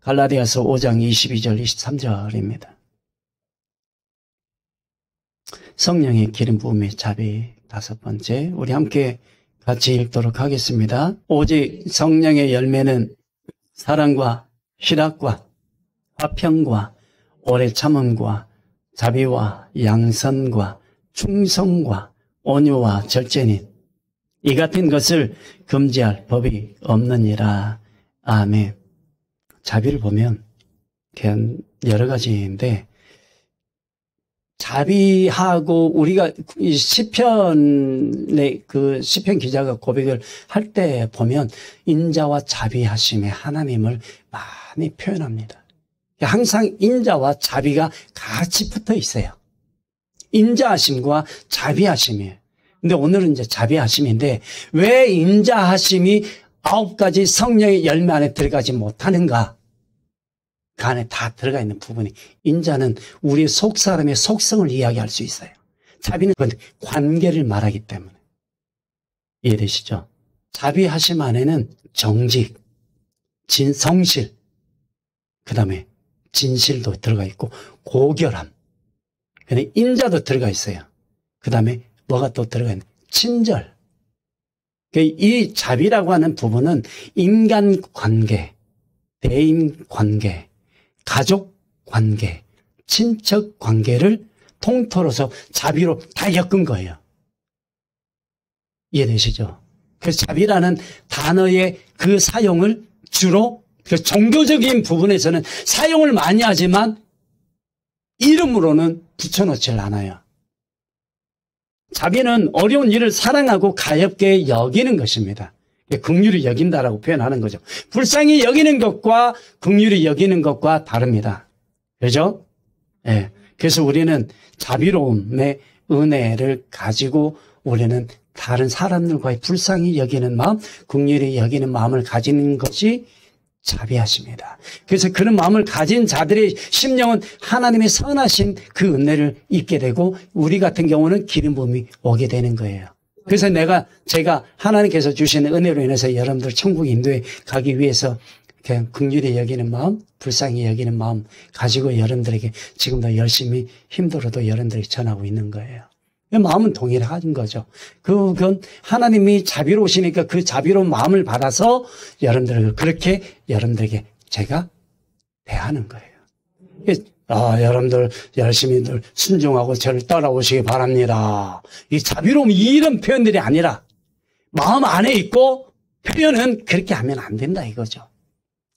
갈라디아서 5장 22절 23절입니다. 성령의 기름 부음의 자비 5번째, 우리 함께 같이 읽도록 하겠습니다. 오직 성령의 열매는 사랑과 희락과 화평과 오래 참음과 자비와 양선과 충성과 온유와 절제니 이 같은 것을 금지할 법이 없느니라. 아멘. 자비를 보면 그냥 여러 가지인데, 자비하고 우리가 시편의 그 시편 기자가 고백을 할 때 보면 인자와 자비하심에 하나님을 많이 표현합니다. 항상 인자와 자비가 같이 붙어 있어요. 인자하심과 자비하심이에요. 근데 오늘은 이제 자비하심인데, 왜 인자하심이 9가지 성령의 열매 안에 들어가지 못하는가? 그 안에 다 들어가 있는 부분이, 인자는 우리 속 사람의 속성을 이야기할 수 있어요. 자비는 관계를 말하기 때문에. 이해되시죠? 자비하심 안에는 정직, 성실, 그 다음에 진실도 들어가 있고 고결함, 그다음에 인자도 들어가 있어요. 그 다음에 뭐가 또 들어가 있는 친절. 이 자비라고 하는 부분은 인간관계, 대인관계, 가족관계, 친척관계를 통틀어서 자비로 다 엮은 거예요. 이해되시죠? 그래서 자비라는 단어의 그 사용을 주로 그 종교적인 부분에서는 사용을 많이 하지만 이름으로는 붙여놓질 않아요. 자비는 어려운 일을 사랑하고 가볍게 여기는 것입니다. 긍휼히 여긴다라고 표현하는 거죠. 불쌍히 여기는 것과 긍휼히 여기는 것과 다릅니다. 그죠? 예. 그래서 우리는 자비로움의 은혜를 가지고 우리는 다른 사람들과의 불쌍히 여기는 마음, 긍휼히 여기는 마음을 가지는 것이 자비하십니다. 그래서 그런 마음을 가진 자들의 심령은 하나님의 선하신 그 은혜를 입게 되고, 우리 같은 경우는 기름 부음이 오게 되는 거예요. 그래서 제가 하나님께서 주시는 은혜로 인해서 여러분들 천국 인도에 가기 위해서 그냥 긍휼히 여기는 마음, 불쌍히 여기는 마음 가지고 여러분들에게 지금도 열심히 힘들어도 여러분들에게 전하고 있는 거예요. 마음은 동일한 거죠. 그건 하나님이 자비로우시니까 그 자비로운 마음을 받아서 그렇게 여러분들에게 제가 대하는 거예요. 여러분들 열심히 순종하고 저를 따라오시기 바랍니다. 이 자비로움 이런 표현들이 아니라 마음 안에 있고 표현은 그렇게 하면 안 된다 이거죠.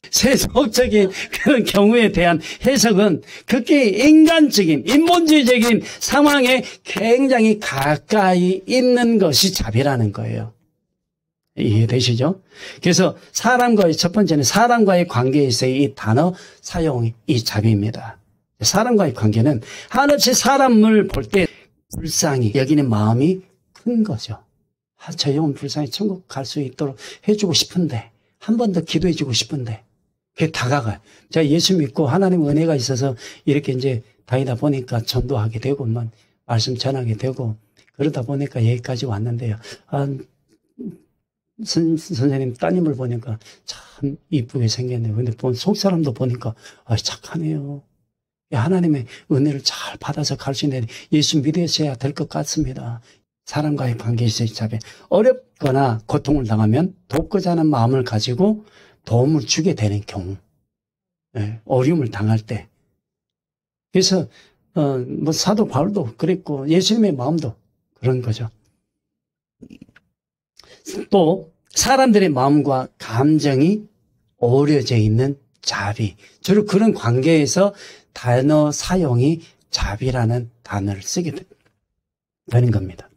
세속적인 그런 경우에 대한 해석은 그렇게 인간적인, 인본주의적인 상황에 굉장히 가까이 있는 것이 자비라는 거예요. 이해되시죠? 그래서 첫 번째는 사람과의 관계에서의 이 단어 사용이 이 자비입니다. 사람과의 관계는 하나씩 사람을 볼 때 불쌍히 여기는 마음이 큰 거죠. 저 영혼 불쌍히 천국 갈 수 있도록 해주고 싶은데, 한 번 더 기도해주고 싶은데, 그게 다가가요. 제가 예수 믿고 하나님 은혜가 있어서 이렇게 이제 다니다 보니까 전도하게 되고, 말씀 전하게 되고, 그러다 보니까 여기까지 왔는데요. 선생님 따님을 보니까 참 이쁘게 생겼네요. 근데 속 사람도 보니까 착하네요. 하나님의 은혜를 잘 받아서 갈 수 있는 예수 믿으셔야 될 것 같습니다. 사람과의 관계에서의 자비. 어렵거나 고통을 당하면 돕고자 하는 마음을 가지고 도움을 주게 되는 경우, 어려움을 당할 때. 그래서 사도 바울도 그랬고 예수님의 마음도 그런 거죠. 또 사람들의 마음과 감정이 어우러져 있는 자비, 주로 그런 관계에서 단어 사용이 자비라는 단어를 쓰게 되는 겁니다.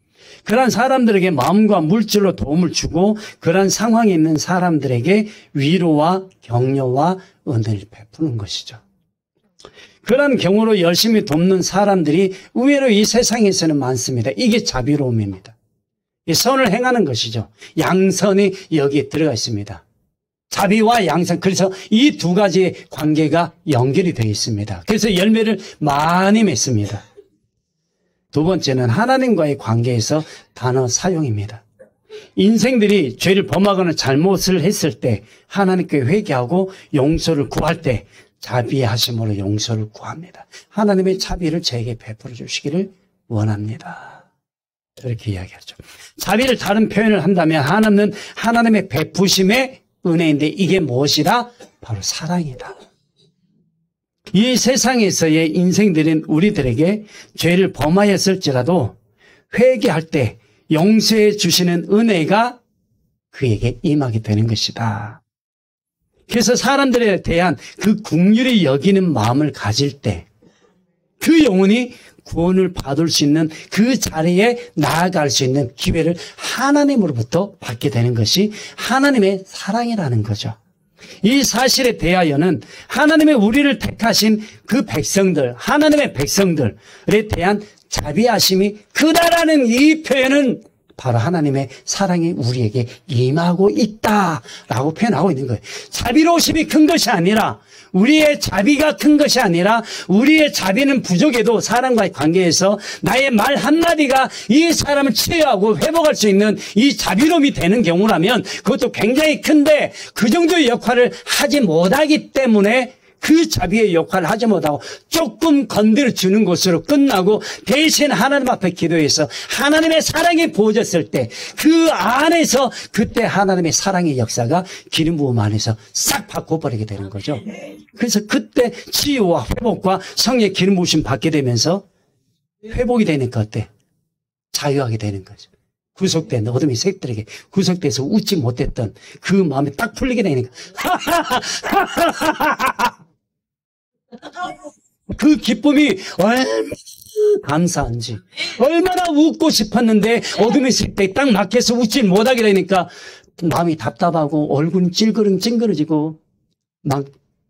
그러한 사람들에게 마음과 물질로 도움을 주고 그러한 상황에 있는 사람들에게 위로와 격려와 은혜를 베푸는 것이죠. 그런 경우로 열심히 돕는 사람들이 의외로 이 세상에서는 많습니다. 이게 자비로움입니다. 이 선을 행하는 것이죠. 양선이 여기에 들어가 있습니다. 자비와 양선, 그래서 이 두 가지의 관계가 연결이 되어 있습니다. 그래서 열매를 많이 맺습니다. 두 번째는 하나님과의 관계에서 단어 사용입니다. 인생들이 죄를 범하거나 잘못을 했을 때 하나님께 회개하고 용서를 구할 때 자비하심으로 용서를 구합니다. 하나님의 자비를 저에게 베풀어 주시기를 원합니다. 그렇게 이야기하죠. 자비를 다른 표현을 한다면 하나님의 베푸심의 은혜인데 이게 무엇이다? 바로 사랑이다. 이 세상에서의 인생들은 우리들에게 죄를 범하였을지라도 회개할 때 용서해 주시는 은혜가 그에게 임하게 되는 것이다. 그래서 사람들에 대한 그 긍휼히 여기는 마음을 가질 때 그 영혼이 구원을 받을 수 있는 그 자리에 나아갈 수 있는 기회를 하나님으로부터 받게 되는 것이 하나님의 사랑이라는 거죠. 이 사실에 대하여는 하나님의 우리를 택하신 그 백성들, 하나님의 백성들에 대한 자비하심이 크다라는 이 표현은 바로 하나님의 사랑이 우리에게 임하고 있다라고 표현하고 있는 거예요. 자비로우심이 큰 것이 아니라 우리의 자비가 큰 것이 아니라 우리의 자비는 부족해도 사람과의 관계에서 나의 말 한마디가 이 사람을 치유하고 회복할 수 있는 이 자비로움이 되는 경우라면 그것도 굉장히 큰데 그 정도의 역할을 하지 못하기 때문에 그 자비의 역할을 하지 못하고 조금 건드려주는 것으로 끝나고 대신 하나님 앞에 기도해서 하나님의 사랑이 부어졌을 때 그 안에서 그때 하나님의 사랑의 역사가 기름 부음 안에서 싹 바꿔버리게 되는 거죠. 그래서 그때 치유와 회복과 성령의 기름 부으심 받게 되면서 회복이 되니까 어때? 자유하게 되는 거죠. 구속된 어둠의 색들에게 구속돼서 웃지 못했던 그 마음이 딱 풀리게 되니까 그 기쁨이 얼마나 감사한지, 얼마나 웃고 싶었는데 어둠의 색대에 딱 막혀서 웃지 못하게 되니까 마음이 답답하고 얼굴이 찡그러지고 막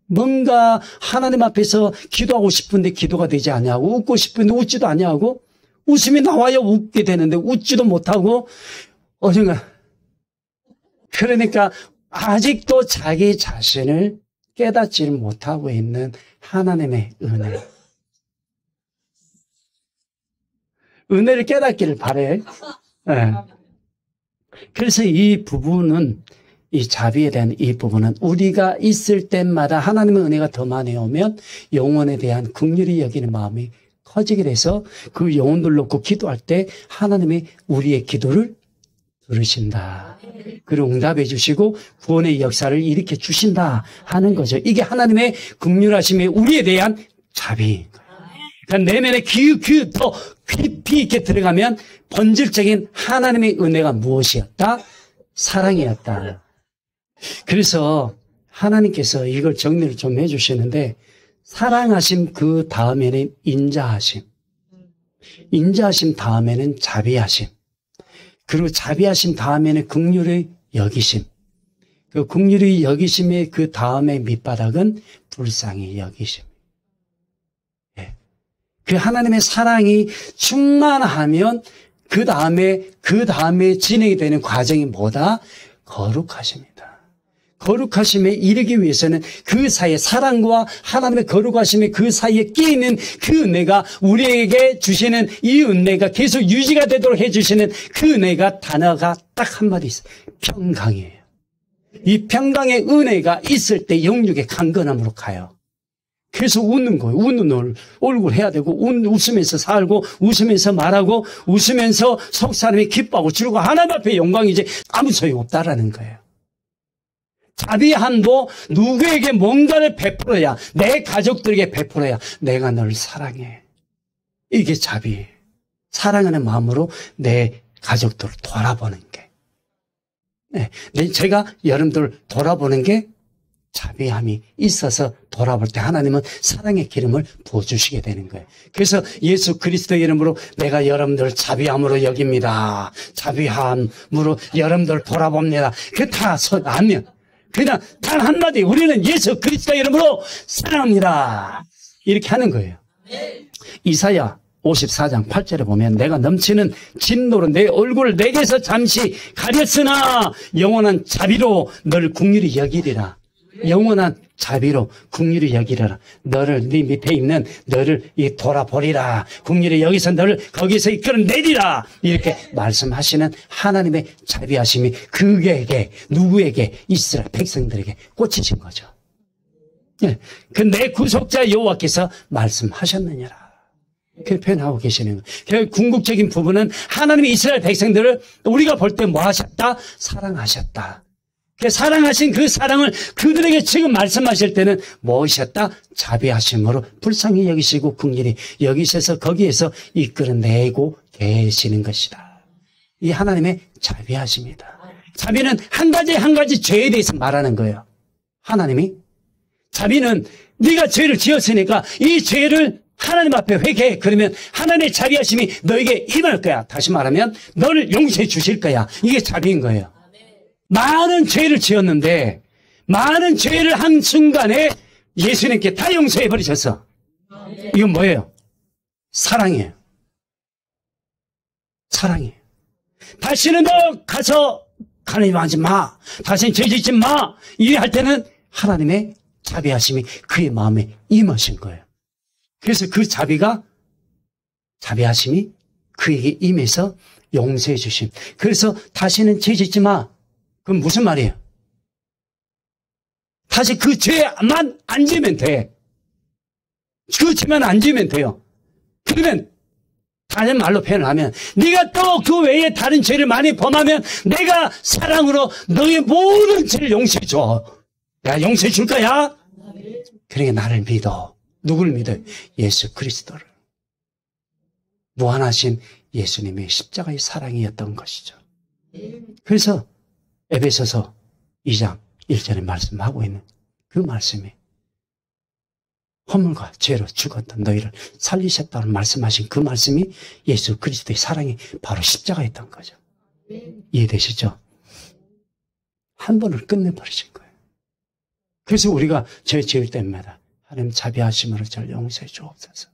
뭔가 하나님 앞에서 기도하고 싶은데 기도가 되지 아니하고 웃고 싶은데 웃지도 아니하고 웃음이 나와야 웃게 되는데 웃지도 못하고 어딘가 그러니까 아직도 자기 자신을 깨닫지를 못하고 있는 하나님의 은혜. 은혜를 깨닫기를 바래. 네. 그래서 이 부분은, 이 자비에 대한 이 부분은 우리가 있을 때마다 하나님의 은혜가 더 많이 오면 영혼에 대한 긍휼히 여기는 마음이 커지게 돼서 그 영혼들 놓고 기도할 때 하나님이 우리의 기도를 들으신다. 그리고 응답해 주시고 구원의 역사를 일으켜 주신다 하는 거죠. 이게 하나님의 긍휼하심이 우리에 대한 자비인 거예요. 그러니까 내면에 더 깊이 있게 들어가면 본질적인 하나님의 은혜가 무엇이었다? 사랑이었다. 그래서 하나님께서 이걸 정리를 좀 해주시는데 사랑하심 그 다음에는 인자하심, 인자하심 다음에는 자비하심, 그리고 자비하심 다음에는 긍휼의 여기심, 그 긍휼의 여기심의 그 다음에 밑바닥은 불쌍히 여기심. 예. 그 하나님의 사랑이 충만하면 그 다음에 진행이 되는 과정이 뭐다? 거룩하심이다. 거룩하심에 이르기 위해서는 그 사이에 사랑과 하나님의 거룩하심의 그 사이에 끼이는 그 은혜가 우리에게 주시는 이 은혜가 계속 유지가 되도록 해주시는 그 은혜가 단어가 딱 한마디 있어요. 평강이에요. 이 평강의 은혜가 있을 때 영육의 강건함으로 가요. 그래서 웃는 거예요. 웃는 얼굴 해야 되고 웃으면서 살고 웃으면서 말하고 웃으면서 속 사람이 기뻐하고 즐거워 하나님 앞에 영광이지 아무 소용없다라는 거예요. 자비함도 누구에게 뭔가를 베풀어야, 내 가족들에게 베풀어야 내가 널 사랑해. 이게 자비예요. 사랑하는 마음으로 내 가족들을 돌아보는 게. 네, 제가 여러분들 돌아보는 게 자비함이 있어서 돌아볼 때 하나님은 사랑의 기름을 부어주시게 되는 거예요. 그래서 예수 그리스도의 이름으로 내가 여러분들 자비함으로 여깁니다. 자비함으로 여러분들 돌아봅니다. 그게 다 아니면 그냥 단 한마디 우리는 예수 그리스도의 이름으로 사랑합니다. 이렇게 하는 거예요. 이사야 54장 8절에 보면 내가 넘치는 진노로 내 얼굴을 내게서 잠시 가렸으나 영원한 자비로 너를 긍휼히 여기리라. 영원한 자비로 긍휼히 여기라. 너를 네 밑에 있는 너를 돌아보리라. 긍휼히 여기서 너를 거기서 이끌어내리라. 이렇게 말씀하시는 하나님의 자비하심이 그에게 누구에게 이스라엘 백성들에게 꽂히신 거죠. 예, 그 내 구속자 여호와께서 말씀하셨느니라. 그렇게 표현하고 계시는 거예요. 궁극적인 부분은 하나님이 이스라엘 백성들을 우리가 볼 때 뭐 하셨다? 사랑하셨다. 사랑하신 그 사랑을 그들에게 지금 말씀하실 때는 무엇이었다? 자비하심으로 불쌍히 여기시고 긍휼히 여기셔서 거기에서 이끌어내고 계시는 것이다. 이 하나님의 자비하심이다. 자비는 한 가지 죄에 대해서 말하는 거예요. 하나님이 자비는 네가 죄를 지었으니까 이 죄를 하나님 앞에 회개해. 그러면 하나님의 자비하심이 너에게 임할 거야. 다시 말하면 너를 용서해 주실 거야. 이게 자비인 거예요. 많은 죄를 지었는데 많은 죄를 한 순간에 예수님께 다 용서해 버리셨어. 이건 뭐예요? 사랑이에요. 사랑이에요. 다시는 너 가서 가늠하지 마. 다시는 죄 짓지 마. 이래 할 때는 하나님의 자비하심이 그의 마음에 임하신 거예요. 그래서 그 자비하심이 그에게 임해서 용서해 주심. 그래서 다시는 죄 짓지 마. 그건 무슨 말이에요? 다시 그 죄만 안 지면 돼. 그 죄만 안 지면 돼요. 그러면 다른 말로 표현을 하면 네가 또 그 외에 다른 죄를 많이 범하면 내가 사랑으로 너의 모든 죄를 용서해 줘. 내가 용서해 줄 거야. 그러니까 나를 믿어. 누구를 믿어요? 예수 그리스도를. 무한하신 예수님의 십자가의 사랑이었던 것이죠. 그래서 에베소서 2장 1절에 말씀하고 있는 그 말씀이 허물과 죄로 죽었던 너희를 살리셨다고 말씀하신 그 말씀이 예수 그리스도의 사랑이 바로 십자가였던 거죠. 이해되시죠? 한 번을 끝내버리신 거예요. 그래서 우리가 죄 지을 때마다 하나님 자비하심으로 저를 용서해 주옵소서.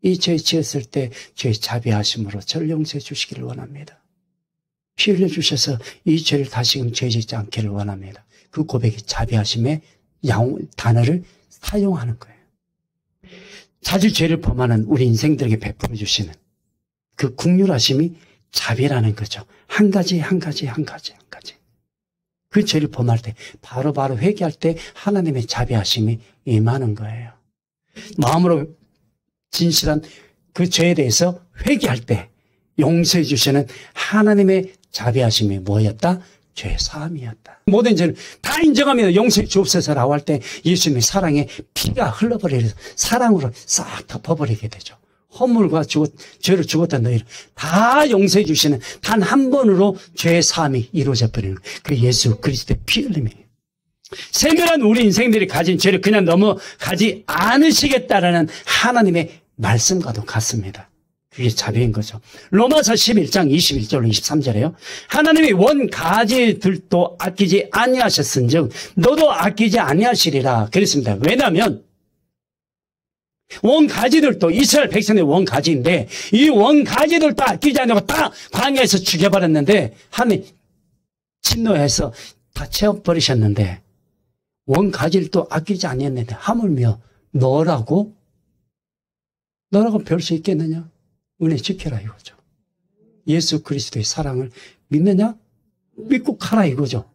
이 죄 지었을 때 죄 자비하심으로 저를 용서해 주시기를 원합니다. 피 흘려 주셔서 이 죄를 다시금 죄 짓지 않기를 원합니다. 그 고백이 자비하심의 단어를 사용하는 거예요. 자주 죄를 범하는 우리 인생들에게 베풀어 주시는 그 긍휼하심이 자비라는 거죠. 한 가지. 그 죄를 범할 때 바로 회개할 때 하나님의 자비하심이 임하는 거예요. 마음으로 진실한 그 죄에 대해서 회개할 때 용서해 주시는 하나님의 자비하심이 뭐였다? 죄 사함이었다. 모든 죄를 다 인정하며 용서해 주옵소서라고 할 때 예수님의 사랑에 피가 흘러버려서 사랑으로 싹 덮어버리게 되죠. 허물과 죄를 죽었던 너희를 다 용서해 주시는 단 한 번으로 죄의 사함이 이루어져 버리는 그 예수 그리스도의 피 흘림이에요. 세밀한 우리 인생들이 가진 죄를 그냥 넘어가지 않으시겠다라는 하나님의 말씀과도 같습니다. 그게 자비인 거죠. 로마서 11장 21절로 23절에요. 하나님이 원 가지들도 아끼지 아니하셨은즉 너도 아끼지 아니하시리라 그랬습니다. 왜냐하면 원 가지들도 이스라엘 백성의 원 가지인데 이 원 가지들도 아끼지 않고 다 광야에서 죽여버렸는데 하나님 진노해서 다 채워버리셨는데 원 가지들도 아끼지 아니했는데 하물며 너라고 별 수 있겠느냐? 은혜 지켜라 이거죠. 예수 그리스도의 사랑을 믿느냐? 믿고 가라 이거죠.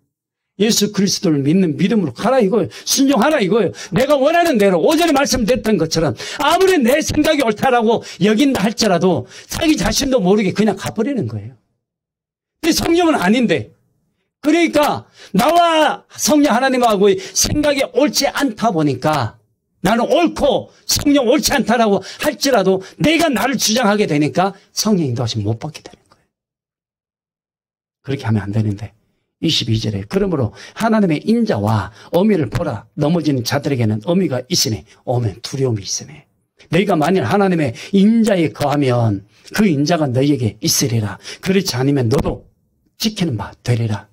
예수 그리스도를 믿는 믿음으로 가라 이거예요. 순종하라 이거예요. 내가 원하는 대로 오전에 말씀드렸던 것처럼 아무리 내 생각이 옳다라고 여긴다 할지라도 자기 자신도 모르게 그냥 가버리는 거예요. 근데 성령은 아닌데 그러니까 나와 성령 하나님하고의 생각이 옳지 않다 보니까 나는 옳고 성령 옳지 않다라고 할지라도 내가 나를 주장하게 되니까 성령 인도하심 못 받게 되는 거예요. 그렇게 하면 안 되는데 22절에 그러므로 하나님의 인자와 어미를 보라. 넘어지는 자들에게는 어미가 있으니 오면 두려움이 있으니 너희가 만일 하나님의 인자에 거하면 그 인자가 너희에게 있으리라. 그렇지 않으면 너도 지키는 바 되리라.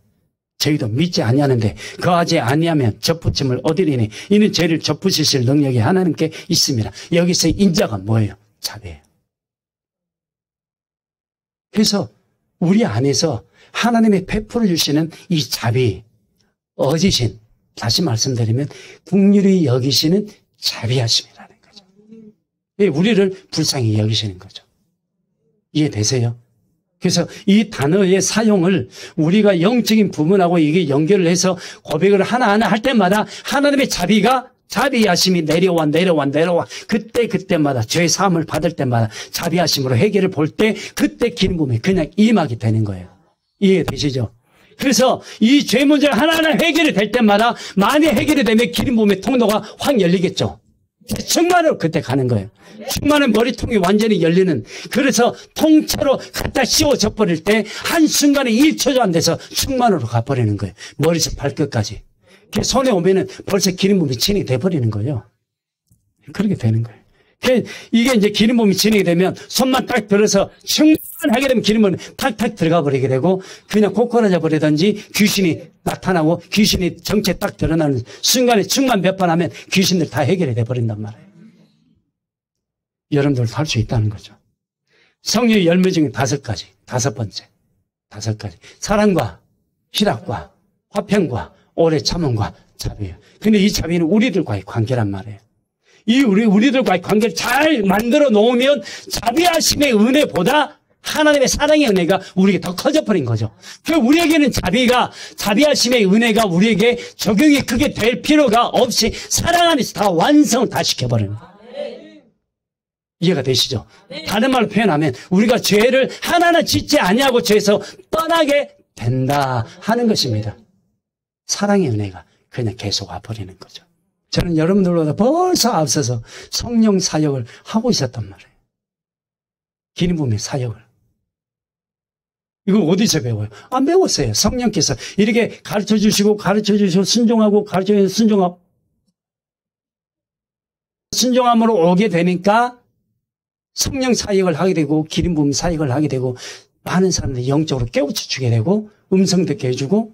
저희도 믿지 아니하는데 거하지 아니하면 접붙임을 얻으리니 이는 죄를 접붙이실 능력이 하나님께 있습니다. 여기서 인자가 뭐예요? 자비예요. 그래서 우리 안에서 하나님의 베풀어 주시는 이 자비, 어지신, 다시 말씀드리면 긍휼히 여기시는 자비하심이라는 거죠. 우리를 불쌍히 여기시는 거죠. 이해되세요? 그래서 이 단어의 사용을 우리가 영적인 부분하고 이게 연결을 해서 고백을 하나하나 할 때마다 하나님의 자비하심이 내려와 그때마다 죄 사함을 받을 때마다 자비하심으로 해결을 볼 때 그때 기름 부음이 그냥 임하게 되는 거예요. 이해되시죠? 그래서 이 죄 문제가 하나하나 해결이 될 때마다 많이 해결이 되면 기름 부음의 통로가 확 열리겠죠. 충만으로 그때 가는 거예요. 충만은 머리통이 완전히 열리는, 그래서 통째로 갖다 씌워져 버릴 때 한순간에 1초도 안 돼서 충만으로 가버리는 거예요. 머리에서 발끝까지. 손에 오면은 벌써 기름 부음이 진행이 돼버리는 거예요. 그렇게 되는 거예요. 이게 이제 기름 부음이 진행이 되면 손만 딱 들어서 충만하게 되면 기름 부음이 탁탁 들어가 버리게 되고 그냥 고꾸라져 버리든지 귀신이 나타나고 귀신이 정체 딱 드러나는 순간에 충만 몇 번 하면 귀신들 다 해결이 돼 버린단 말이에요. 여러분들도 할 수 있다는 거죠. 성령의 열매 중에 5가지, 5번째. 사랑과 희락과 화평과 오래 참음과 자비예요. 근데 이 자비는 우리들과의 관계란 말이에요. 우리들과의 관계를 잘 만들어 놓으면 자비하심의 은혜보다 하나님의 사랑의 은혜가 우리에게 더 커져버린 거죠. 우리에게는 자비하심의 은혜가 우리에게 적용이 크게 될 필요가 없이 사랑 안에서 다 완성을 다 시켜버리는 거예요. 이해가 되시죠? 다른 말로 표현하면 우리가 죄를 하나하나 짓지 아니하고 죄에서 떠나게 된다 하는 것입니다. 사랑의 은혜가 그냥 계속 와버리는 거죠. 저는 여러분들보다 벌써 앞서서 성령 사역을 하고 있었단 말이에요. 기름 부음의 사역을. 이거 어디서 배워요? 안 배웠어요. 성령께서 이렇게 가르쳐주시고 순종하고 순종함으로 오게 되니까 성령 사역을 하게 되고 기름 부음 사역을 하게 되고 많은 사람들이 영적으로 깨우쳐주게 되고 음성 듣게 해주고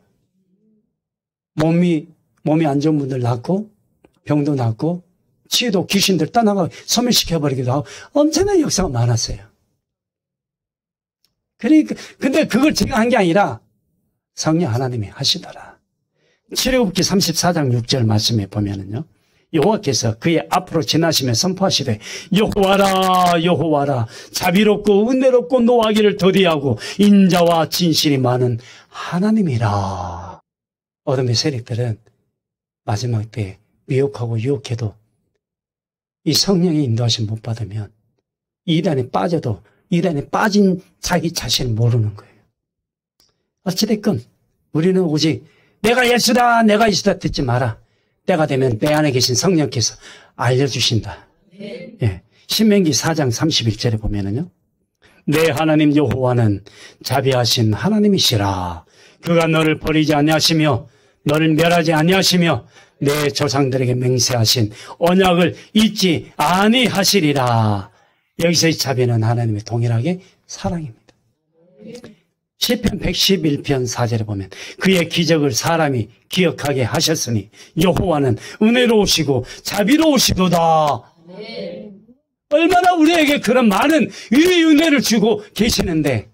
몸이 안 좋은 분들 낫고 병도 낫고 치유도 귀신들 떠나가고 소멸시켜버리기도 하고 엄청난 역사가 많았어요. 근데 그걸 제가 한 게 아니라 성령 하나님이 하시더라. 출애굽기 34장 6절 말씀에 보면은요. 여호와께서 그의 앞으로 지나시며 선포하시되 여호와라 자비롭고 은혜롭고 노하기를 더디하고 인자와 진실이 많은 하나님이라. 어둠의 세력들은 마지막 때 미혹하고 유혹해도 이 성령의 인도하심 못 받으면 이단에 빠져도 이단에 빠진 자기 자신을 모르는 거예요. 어찌됐건 우리는 오직 내가 예수다 듣지 마라. 때가 되면 내 안에 계신 성령께서 알려주신다. 예. 신명기 4장 31절에 보면은요. 내 하나님 여호와는 자비하신 하나님이시라. 그가 너를 버리지 아니하시며 너를 멸하지 아니하시며 내 조상들에게 맹세하신 언약을 잊지 아니하시리라. 여기서의 자비는 하나님의 동일하게 사랑입니다. 시편 111편 4절에 보면 그의 기적을 사람이 기억하게 하셨으니 여호와는 은혜로우시고 자비로우시도다. 얼마나 우리에게 그런 많은 은혜를 주고 계시는데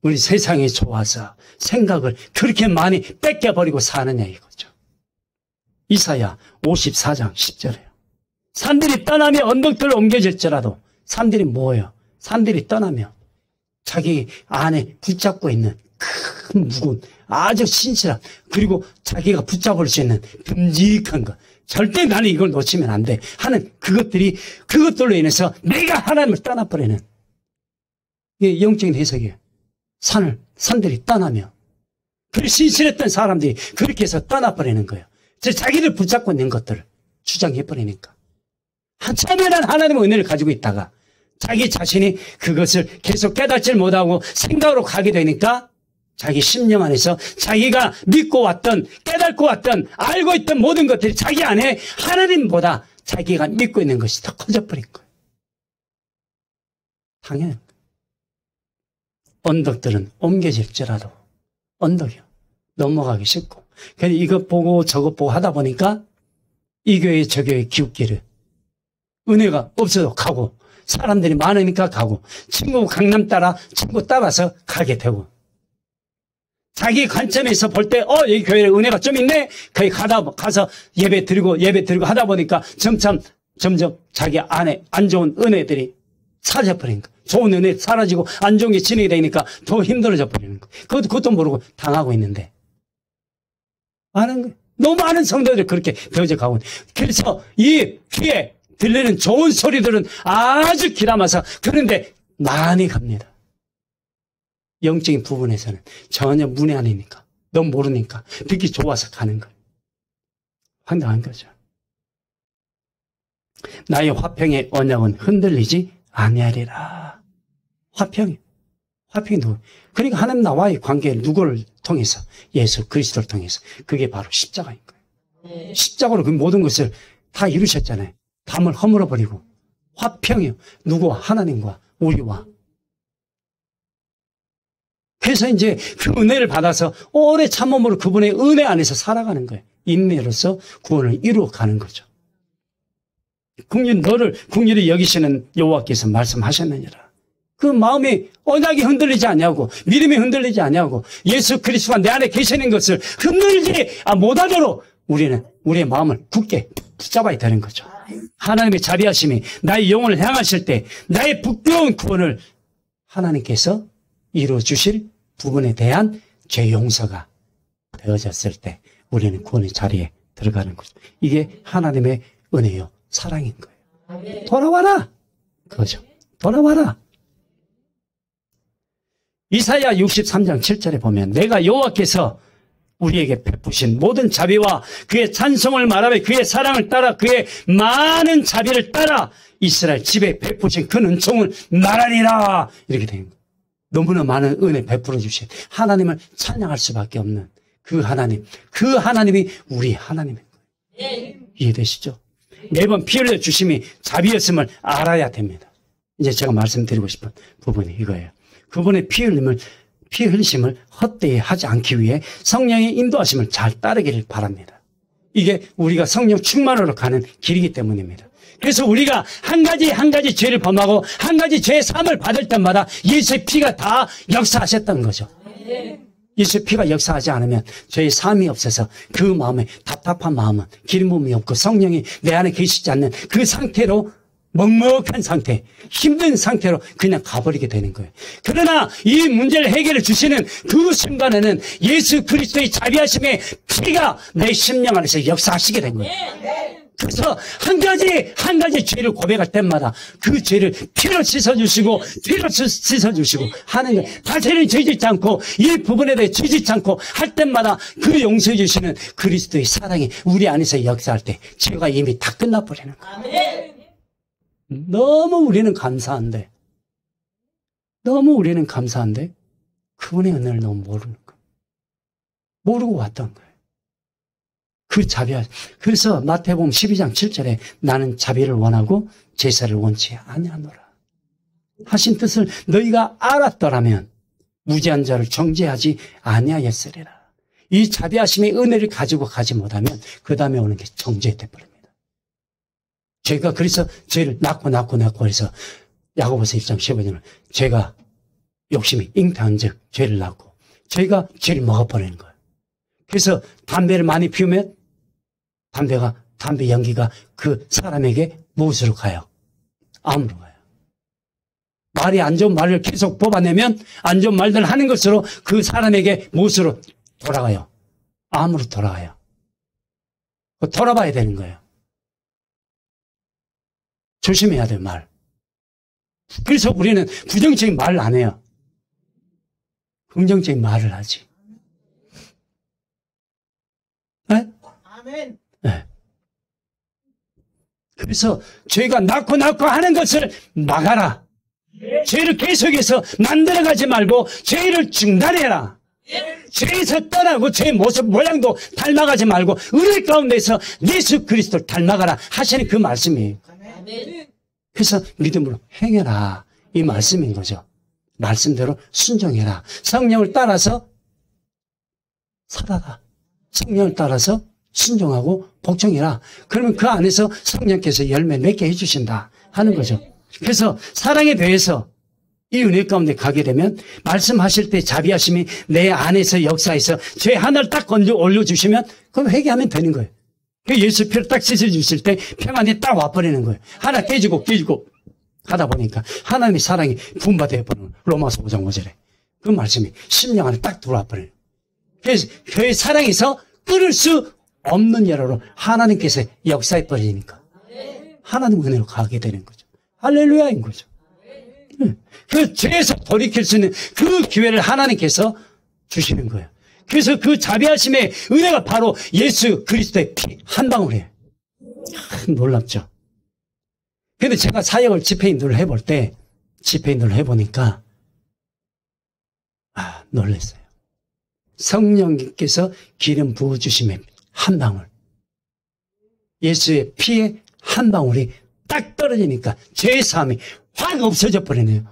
우리 세상이 좋아서 생각을 그렇게 많이 뺏겨버리고 사느냐 이거죠. 이사야 54장 10절에요. 산들이 떠나며 언덕들을 옮겨질지라도 산들이 뭐예요? 산들이 떠나며 자기 안에 붙잡고 있는 큰 무거운 아주 신실한 그리고 자기가 붙잡을 수 있는 듬직한 것 절대 나는 이걸 놓치면 안 돼 하는 그것들로 인해서 내가 하나님을 떠나버리는 이게 영적인 해석이에요. 산들이 떠나며 그 신실했던 사람들이 그렇게 해서 떠나버리는 거예요. 자기를 붙잡고 있는 것들을 주장해버리니까 처음에는 하나님의 은혜를 가지고 있다가 자기 자신이 그것을 계속 깨닫지 못하고 생각으로 가게 되니까 자기 심령 안에서 자기가 믿고 왔던 깨닫고 왔던 알고 있던 모든 것들이 자기 안에 하나님보다 자기가 믿고 있는 것이 더 커져버린 거예요. 당연히 언덕들은 옮겨질지라도 언덕이요. 넘어가기 쉽고 그래서 이것 보고 저것 보고 하다 보니까 이 교회 저 교회 기웃기를 은혜가 없어도 가고 사람들이 많으니까 가고 친구 강남 따라 친구 따라서 가게 되고 자기 관점에서 볼 때, 여기 교회에 은혜가 좀 있네? 거기 가서 예배 드리고 하다 보니까 점점 자기 안에 안 좋은 은혜들이 사라져버리는 거예요. 좋은 은혜 사라지고 안 좋은 게 진행이 되니까 더 힘들어져 버리는 거예요. 그것도 모르고 당하고 있는데. 아는 거예요. 너무 많은 성도들이 그렇게 되어져 가고 있는 거예요. 그래서 이 귀에 들리는 좋은 소리들은 아주 귀담아서 그런데 많이 갑니다. 영적인 부분에서는 전혀 문외 아니니까, 너무 모르니까 듣기 좋아서 가는 거예요. 황당한 거죠. 나의 화평의 언약은 흔들리지 아니하리라. 화평이 누구? 그러니까 하나님 나와의 관계 누구를 통해서? 예수 그리스도를 통해서. 그게 바로 십자가인 거예요. 십자가로 그 모든 것을 다 이루셨잖아요. 담을 허물어 버리고 화평이요. 누구와? 하나님과 우리와. 그래서 이제 그 은혜를 받아서 오래 참음으로 그분의 은혜 안에서 살아가는 거예요. 인내로서 구원을 이루어가는 거죠. 너를 긍휼히 여기시는 여호와께서 말씀하셨느니라. 그 마음이 언약이 흔들리지 않냐고, 믿음이 흔들리지 않냐고, 예수 그리스도가 내 안에 계시는 것을 흔들지 못하도록 우리는 우리의 마음을 굳게 붙잡아야 되는 거죠. 하나님의 자비하심이 나의 영혼을 향하실 때 나의 부끄러운 구원을 하나님께서 이루어 주실 부분에 대한 죄 용서가 되어졌을 때 우리는 구원의 자리에 들어가는 거죠. 이게 하나님의 은혜요, 사랑인 거예요. 돌아와라! 그거죠. 돌아와라! 이사야 63장 7절에 보면 내가 여호와께서 우리에게 베푸신 모든 자비와 그의 찬송을 말하며 그의 사랑을 따라 그의 많은 자비를 따라 이스라엘 집에 베푸신 그 은총을 말하리라. 이렇게 된 거예요. 너무나 많은 은혜 베풀어 주신 하나님을 찬양할 수밖에 없는 그 하나님이 우리 하나님인 거예요. 이해되시죠? 매번 피 흘려 주심이 자비였음을 알아야 됩니다. 이제 제가 말씀드리고 싶은 부분이 이거예요. 그분의 피 흘리심을 헛되이 하지 않기 위해 성령의 인도하심을 잘 따르기를 바랍니다. 이게 우리가 성령 충만으로 가는 길이기 때문입니다. 그래서 우리가 한 가지 죄를 범하고 한 가지 죄의 사함을 받을 때마다 예수의 피가 다 역사하셨던 거죠. 예수의 피가 역사하지 않으면 죄의 사함이 없어서 그 마음에 답답한 마음은 기름부음이 없고 성령이 내 안에 계시지 않는 그 상태로 먹먹한 상태, 힘든 상태로 그냥 가버리게 되는 거예요. 그러나 이 문제를 해결해 주시는 그 순간에는 예수 그리스도의 자비하심의 피가 내 심령 안에서 역사하시게 된 거예요. 그래서 한 가지 죄를 고백할 때마다 그 죄를 피로 씻어주시고 하는 거예요. 다시는 죄짓지 않고 이 부분에 대해 죄짓지 않고 할 때마다 그 용서해 주시는 그리스도의 사랑이 우리 안에서 역사할 때 죄가 이미 다 끝나버리는 거예요. 너무 우리는 감사한데 그분의 은혜를 너무 모르는 거예요. 모르고 왔던 거예요. 그 자비하. 그래서 마태복음 12장 7절에 나는 자비를 원하고 제사를 원치 아니하노라 하신 뜻을 너희가 알았더라면 무지한 자를 정죄하지 아니하였으리라. 이 자비하심의 은혜를 가지고 가지 못하면 그 다음에 오는 게 정죄돼 버립니다. 죄가 그래서 죄를 낳고 그래서 야고보서 1장 15절은 죄가 욕심이 잉태한 즉 죄를 낳고 죄가 죄를 먹어버리는 거예요. 그래서 담배를 많이 피우면 담배 연기가 그 사람에게 무엇으로 가요? 암으로 가요. 말이 안 좋은 말을 계속 뽑아내면 안 좋은 말들을 하는 것으로 그 사람에게 무엇으로 돌아가요? 암으로 돌아가요. 돌아봐야 되는 거예요. 조심해야 돼요, 말. 그래서 우리는 부정적인 말을 안 해요. 긍정적인 말을 하지. 네? 아멘. 네. 그래서 죄가 낳고 하는 것을 막아라. 죄를 계속해서 만들어가지 말고 죄를 중단해라. 죄에서 떠나고 죄의 모습 모양도 닮아가지 말고 은혜 가운데서 예수 그리스도를 닮아가라 하시는 그 말씀이에요. 그래서 믿음으로 행해라 이 말씀인 거죠. 말씀대로 순종해라. 성령을 따라서 살아라. 성령을 따라서 순종하고 복종해라. 그러면 그 안에서 성령께서 열매 맺게 해주신다 하는 거죠. 그래서 사랑에 대해서 이 은혜 가운데 가게 되면 말씀하실 때 자비하심이 내 안에서 역사해서 죄 하나를 딱 건져 올려주시면 그럼 회개하면 되는 거예요. 예수 피를 딱 씻어주실 때 평안이 딱 와버리는 거예요. 하나 깨지고 하다 보니까 하나님의 사랑이 분바되어 버리는 로마서 5장 5절에 그 말씀이 심령 안에 딱 들어와 버려요. 그래서 그의 사랑에서 끊을 수 없는 여러로 하나님께서 역사해 버리니까 하나님 은혜로 가게 되는 거죠. 할렐루야인 거죠. 그 죄에서 돌이킬 수 있는 그 기회를 하나님께서 주시는 거예요. 그래서 그 자비하심의 은혜가 바로 예수 그리스도의 피 한 방울이에요. 놀랍죠. 근데 제가 사역을 집회인들을 해보니까 놀랐어요. 성령님께서 기름 부어주심의 한 방울, 예수의 피의 한 방울이 딱 떨어지니까 죄의 사함이 확 없어져 버리네요.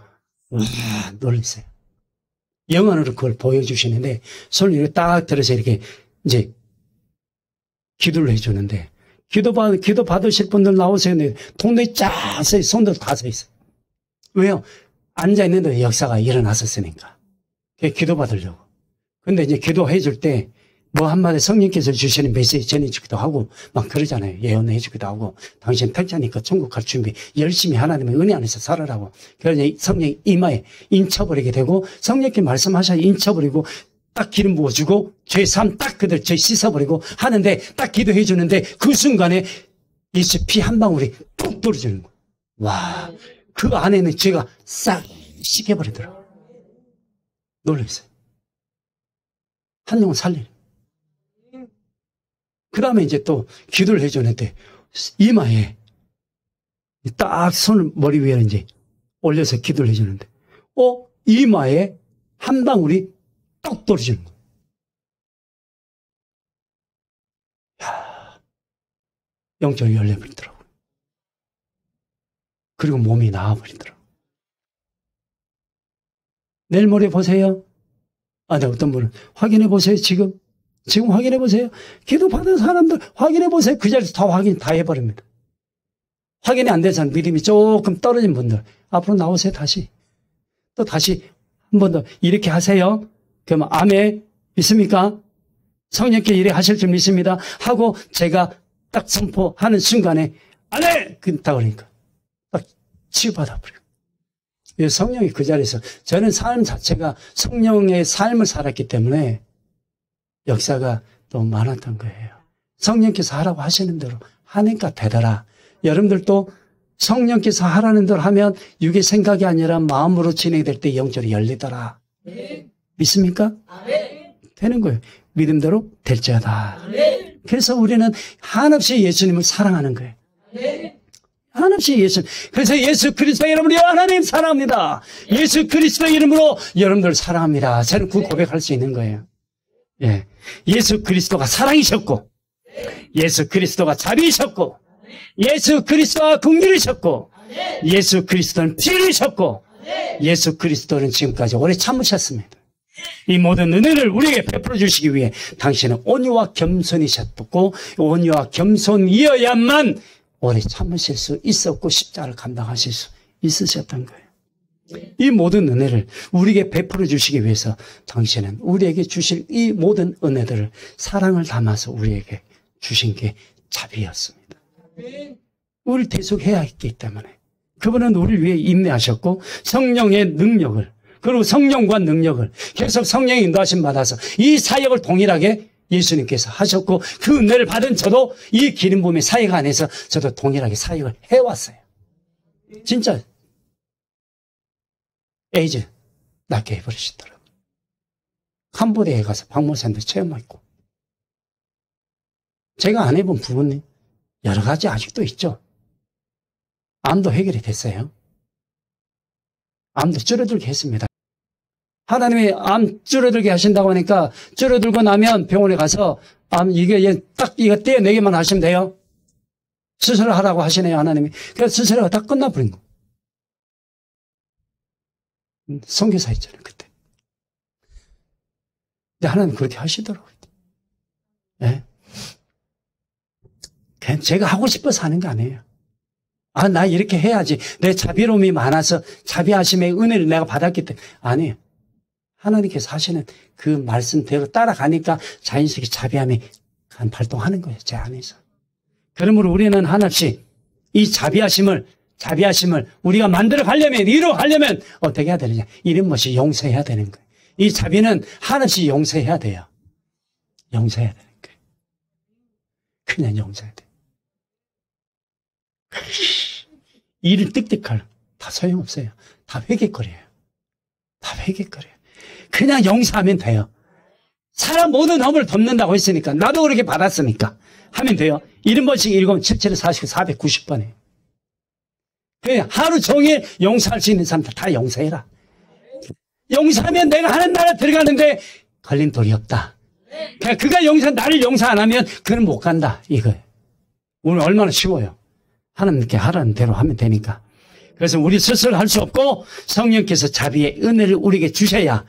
놀랐어요. 영안으로 그걸 보여주시는데 손을 이렇게 딱 들어서 이렇게 이제 기도를 해주는데 기도 받으실 분들 나오세요. 동네에 쫙 서 있어요. 손들 다 서 있어요. 왜요? 앉아있는데 역사가 일어났었으니까. 기도 받으려고. 근데 이제 기도해 줄 때 뭐 한마디 성령께서 주시는 메시지 전해주기도 하고 막 그러잖아요. 예언해 주기도 하고 당신 택자니까 천국 갈 준비 열심히 하나님의 은혜 안에서 살아라고. 그래서 성령 이마에 인쳐버리게 되고 성령께 말씀하셔야 인쳐버리고 딱 기름 부어주고 죄 삶 딱 그들 죄 씻어버리고 하는데 딱 기도해 주는데 그 순간에 예수 피 한 방울이 뚝 떨어지는 거예요. 와, 그 안에는 죄가 싹 씻겨버리더라고요. 놀랐어요. 한 영혼 살리는. 그 다음에 이제 또 기도를 해주는데 이마에 딱 손을 머리 위에 이제 올려서 기도를 해주는데 이마에 한 방울이 뚝 떨어지는 거예요. 영적으로 열려버리더라고요. 그리고 몸이 나아버리더라고요. 내일 모레 보세요. 네, 어떤 분은 확인해 보세요. 지금 확인해 보세요. 기도 받은 사람들 확인해 보세요. 그 자리에서 다 확인 다 해버립니다. 확인이 안 돼서 믿음이 조금 떨어진 분들 앞으로 나오세요. 또 다시 한 번 더 이렇게 하세요. 그러면 아멘 믿습니까? 성령께 이래 하실 줄 믿습니다. 하고 제가 딱 선포하는 순간에 아멘! 딱 그러니까 딱 치유받아 버려요. 성령이 그 자리에서 저는 삶 자체가 성령의 삶을 살았기 때문에 역사가 또 많았던 거예요. 성령께서 하라고 하시는 대로 하니까 되더라. 여러분들도 성령께서 하라는 대로 하면 육의 생각이 아니라 마음으로 진행될 때 영적으로 열리더라. 믿습니까? 되는 거예요. 믿음대로 될지어다. 그래서 우리는 한없이 예수님을 사랑하는 거예요. 한없이 예수. 그래서 예수 그리스도 이름으로 하나님 사랑합니다. 예수 그리스도 이름으로 여러분들 사랑합니다. 저는 그 고백할 수 있는 거예요. 예. 예수 그리스도가 사랑이셨고, 예수 그리스도가 자비이셨고, 예수 그리스도가 긍휼이셨고, 예수 그리스도는 피를,셨고, 예수 그리스도는 지금까지 오래 참으셨습니다. 이 모든 은혜를 우리에게 베풀어 주시기 위해 당신은 온유와 겸손이셨고, 온유와 겸손이어야만 오래 참으실 수 있었고 십자가를 감당하실 수 있으셨던 거예요. 이 모든 은혜를 우리에게 베풀어 주시기 위해서 당신은 우리에게 주실 이 모든 은혜들을 사랑을 담아서 우리에게 주신 게 자비였습니다. 우리를 대속해야 했기 때문에 그분은 우리를 위해 인내하셨고 성령의 능력을 그리고 성령과 능력을 계속 성령의 인도하심 받아서 이 사역을 동일하게 예수님께서 하셨고 그 은혜를 받은 저도 이 기름 부음의 사역 안에서 저도 동일하게 사역을 해왔어요. 진짜 에이즈 낫게 해버리시더라고요. 캄보디아에 가서 박물산도 체험했고 제가 안 해본 부분이 여러 가지 아직도 있죠. 암도 해결이 됐어요. 암도 줄어들게 했습니다. 하나님이 암 줄어들게 하신다고 하니까 줄어들고 나면 병원에 가서 암 이게 딱 이거 떼어내기만 하시면 돼요. 수술을 하라고 하시네요, 하나님이. 그래서 수술이 다 끝나버린 거. 선교사 있잖아요, 그때. 근데 하나님 그렇게 하시더라고요. 네? 그냥 제가 하고 싶어서 하는 게 아니에요. 아, 나 이렇게 해야지. 내 자비로움이 많아서 자비하심의 은혜를 내가 받았기 때문에. 아니에요. 하나님께서 하시는 그 말씀대로 따라가니까 자연스럽게 자비함이 발동하는 거예요. 제 안에서. 그러므로 우리는 하나씩 이 자비하심을 우리가 만들어 가려면, 이루어 가려면 어떻게 해야 되느냐. 이런 것이 용서해야 되는 거예요. 이 자비는 하나씩 용서해야 돼요. 용서해야 되는 거예요. 그냥 용서해야 돼요. 일을 뜩뜩할 다 소용없어요. 다 회개거려요. 다 회개거려요. 그냥 용서하면 돼요. 사람 모든 허물을 덮는다고 했으니까, 나도 그렇게 받았으니까 하면 돼요. 1번씩 읽으면 77, 40, 490번에. 그냥 하루 종일 용서할 수 있는 사람들 다 용서해라. 용서하면 내가 하는 나라 들어가는데 걸림돌이 없다. 그냥 그가 나를 용서 안 하면 그는 못 간다. 이거예요. 오늘 얼마나 쉬워요. 하나님께 하라는 대로 하면 되니까. 그래서 우리 스스로 할 수 없고 성령께서 자비의 은혜를 우리에게 주셔야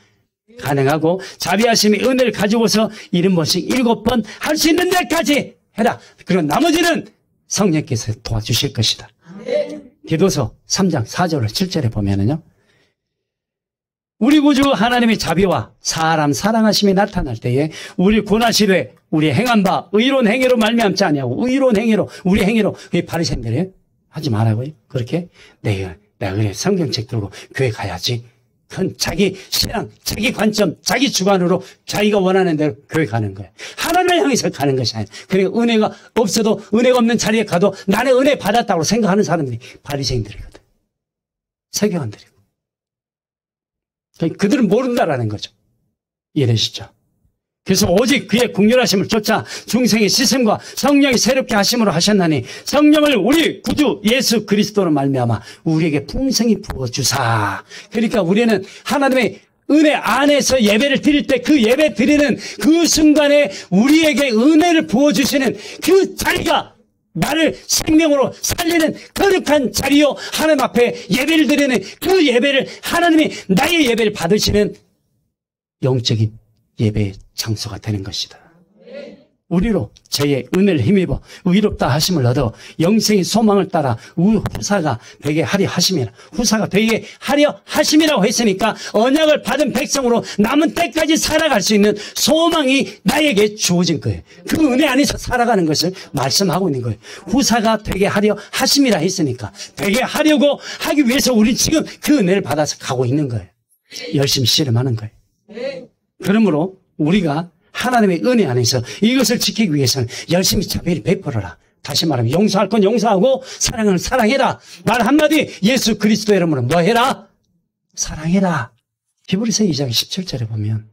가능하고, 자비하심의 은혜를 가지고서 70번씩 7번 할 수 있는 데까지 해라. 그리고 나머지는 성령께서 도와주실 것이다. 디도서 3장 4절 7절에 보면은요, 우리 구주 하나님의 자비와 사람 사랑하심이 나타날 때에 우리 고난시되 우리 행한 바 의로운 행위로 말미암지 아니하고, 의로운 행위로, 우리 행위로, 바리새인들이 하지 말라고요. 그렇게 내가 그래 성경책 들고 교회 가야지. 그건 자기 신앙, 자기 관점, 자기 주관으로 자기가 원하는 대로 교회 가는 거예요. 하나님을 향해서 가는 것이 아니에요. 그러니까 은혜가 없어도, 은혜가 없는 자리에 가도 나는 은혜 받았다고 생각하는 사람들이 바리새인들이거든. 서기관들이고. 그들은 모른다라는 거죠. 이해되시죠? 그래서 오직 그의 긍휼하심을 쫓아 중생의 시슴과 성령이 새롭게 하심으로 하셨나니, 성령을 우리 구주 예수 그리스도로 말미암아 우리에게 풍성히 부어주사. 그러니까 우리는 하나님의 은혜 안에서 예배를 드릴 때, 그 예배 드리는 그 순간에 우리에게 은혜를 부어주시는 그 자리가 나를 생명으로 살리는 거룩한 자리요, 하나님 앞에 예배를 드리는 그 예배를, 하나님이 나의 예배를 받으시는 영적인 예배의 장소가 되는 것이다. 우리로 저의 은혜를 힘입어 의롭다 하심을 얻어 영생의 소망을 따라 후사가 되게 하려 하심이라. 후사가 되게 하려 하심이라고 했으니까 언약을 받은 백성으로 남은 때까지 살아갈 수 있는 소망이 나에게 주어진 거예요. 그 은혜 안에서 살아가는 것을 말씀하고 있는 거예요. 후사가 되게 하려 하심이라 했으니까 되게 하려고 하기 위해서 우리 지금 그 은혜를 받아서 가고 있는 거예요. 열심히 씨름하는 거예요. 그러므로 우리가 하나님의 은혜 안에서 이것을 지키기 위해서는 열심히 자비를 베풀어라. 다시 말하면 용서할 건 용서하고 사랑을 사랑해라. 말 한마디, 예수 그리스도의 이름으로 뭐 해라? 사랑해라. 히브리서 2장 17절에 보면,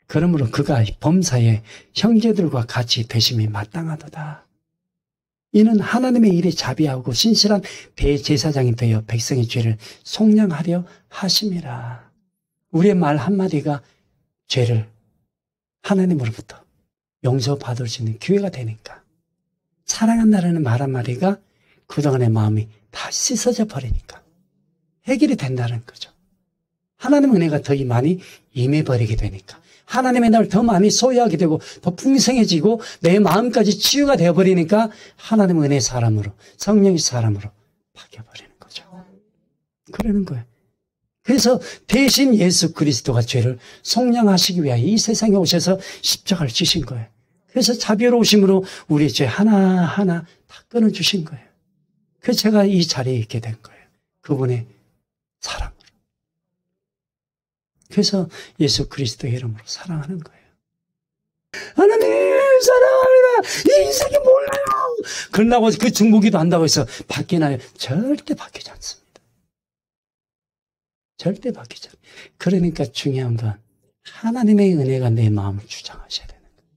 그러므로 그가 범사에 형제들과 같이 되심이 마땅하도다. 이는 하나님의 일에 자비하고 신실한 대제사장이 되어 백성의 죄를 속량하려 하심이라. 우리의 말 한마디가 죄를 하나님으로부터 용서받을 수 있는 기회가 되니까, 사랑한다라는 말 한마디가 그동안의 마음이 다 씻어져 버리니까 해결이 된다는 거죠. 하나님의 은혜가 더 많이 임해버리게 되니까 하나님의 날 더 많이 소유하게 되고 더 풍성해지고 내 마음까지 치유가 되어버리니까 하나님의 은혜의 사람으로, 성령의 사람으로 바뀌어버리는 거죠. 그러는 거예요. 그래서 대신 예수 그리스도가 죄를 속량하시기 위하여 이 세상에 오셔서 십자가를 지신 거예요. 그래서 자비로우심으로 우리의 죄 하나하나 다 끊어주신 거예요. 그래서 제가 이 자리에 있게 된 거예요. 그분의 사랑으로. 그래서 예수 그리스도의 이름으로 사랑하는 거예요. 하나님 사랑합니다. 이 인생이 몰라요. 그러려고 그 중보기도 한다고 해서 바뀌나요? 절대 바뀌지 않습니다. 절대 바뀌지 않아요. 그러니까 중요한 건 하나님의 은혜가 내 마음을 주장하셔야 되는 거예요.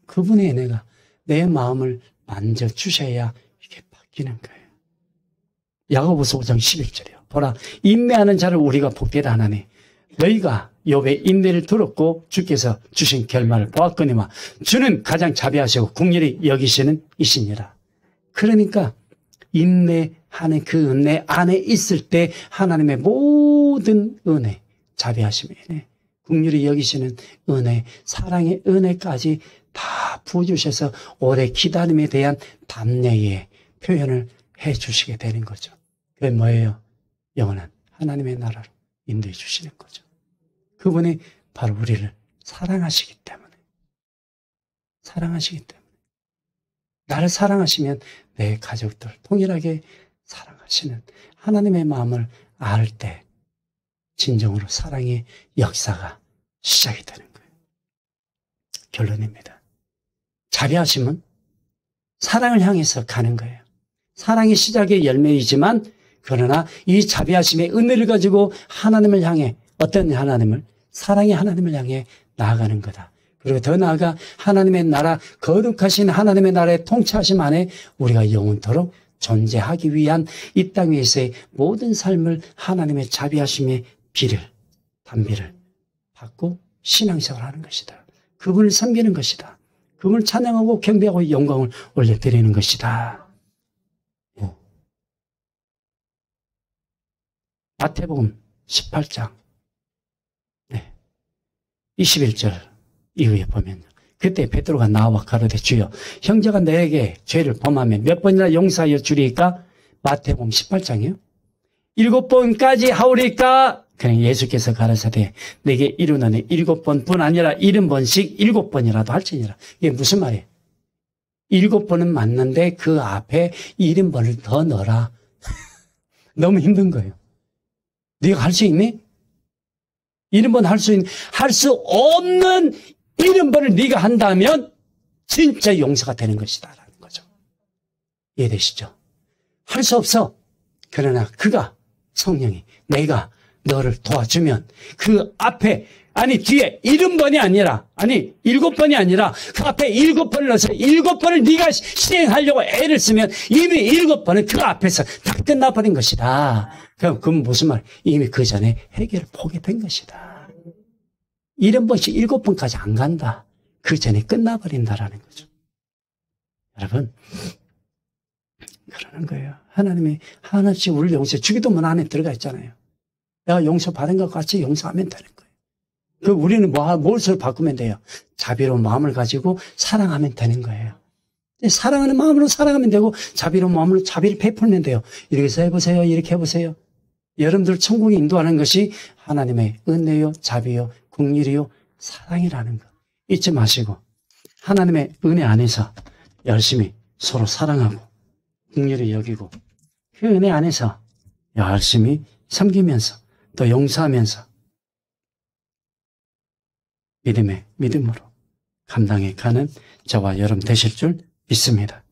그분의 은혜가 내 마음을 만져주셔야 이게 바뀌는 거예요. 야고보서 5장 11절이요. 보라, 인내하는 자를 우리가 복되다 하나니 너희가 욥의 인내를 들었고 주께서 주신 결말을 보았거니와 주는 가장 자비하시고 긍휼히 여기시는 이시니라. 그러니까 인내하는 그 은혜 안에 있을 때 하나님의 모든 은혜, 자비하심의 은혜, 긍휼히 여기시는 은혜, 사랑의 은혜까지 다 부어주셔서 오래 기다림에 대한 담례의 표현을 해 주시게 되는 거죠. 그게 뭐예요? 영원한 하나님의 나라로 인도해 주시는 거죠. 그분이 바로 우리를 사랑하시기 때문에. 나를 사랑하시면 내 가족들 동일하게 사랑하시는 하나님의 마음을 알 때 진정으로 사랑의 역사가 시작이 되는 거예요. 결론입니다. 자비하심은 사랑을 향해서 가는 거예요. 사랑이 시작의 열매이지만 그러나 이 자비하심의 은혜를 가지고 하나님을 향해 어떤 하나님을 사랑의 하나님을 향해 나아가는 거다. 그리고 더 나아가 하나님의 나라 거룩하신 하나님의 나라의 통치하심 안에 우리가 영원토록 존재하기 위한 이 땅 위에서의 모든 삶을 하나님의 자비하심의 단비를 받고 신앙생활을 하는 것이다. 그분을 섬기는 것이다. 그분을 찬양하고 경배하고 영광을 올려드리는 것이다. 마태복음 18장 21절 이후에 보면 그때 베드로가 나와 가로되 주여 형제가 내게 죄를 범하면 몇 번이나 용서하여 주리까? 마태복음 18장이요. 7번까지 하오리까? 그냥 예수께서 가라사대 내게 이르노니 7번뿐 아니라 70번씩 7번이라도 할지니라. 이게 무슨 말이에요? 7번은 맞는데 그 앞에 70번을 더 넣어라. 너무 힘든 거예요. 네가 할 수 있니? 70번 할 수 없는 70번을 네가 한다면 진짜 용서가 되는 것이다 라는 거죠. 이해되시죠? 할 수 없어. 그러나 그가 성령이 내가 너를 도와주면 그 앞에 뒤에 70번이 아니라 7번이 아니라 그 앞에 7번을 넣어서 7번을 네가 시행하려고 애를 쓰면 이미 7번은 그 앞에서 다 끝나버린 것이다. 그럼 무슨 말? 이미 그 전에 해결을 포기된 것이다. 70번씩 7번까지 안 간다. 그 전에 끝나버린다라는 거죠. 여러분, 그러는 거예요. 하나님이 하나씩 우리를 용서해. 주기도문 안에 들어가 있잖아요. 내가 용서받은 것 같이 용서하면 되는 거예요. 우리는 무엇을 바꾸면 돼요? 자비로운 마음을 가지고 사랑하면 되는 거예요. 사랑하는 마음으로 사랑하면 되고 자비로운 마음으로 자비를 베풀면 돼요. 이렇게 해서 해보세요. 이렇게 해보세요. 여러분들 천국에 인도하는 것이 하나님의 은혜요, 자비요, 긍휼이요, 사랑이라는 거 잊지 마시고 하나님의 은혜 안에서 열심히 서로 사랑하고 긍휼히 여기고 그 은혜 안에서 열심히 섬기면서 또 용서하면서 믿음으로 감당해 가는 저와 여러분 되실 줄 믿습니다.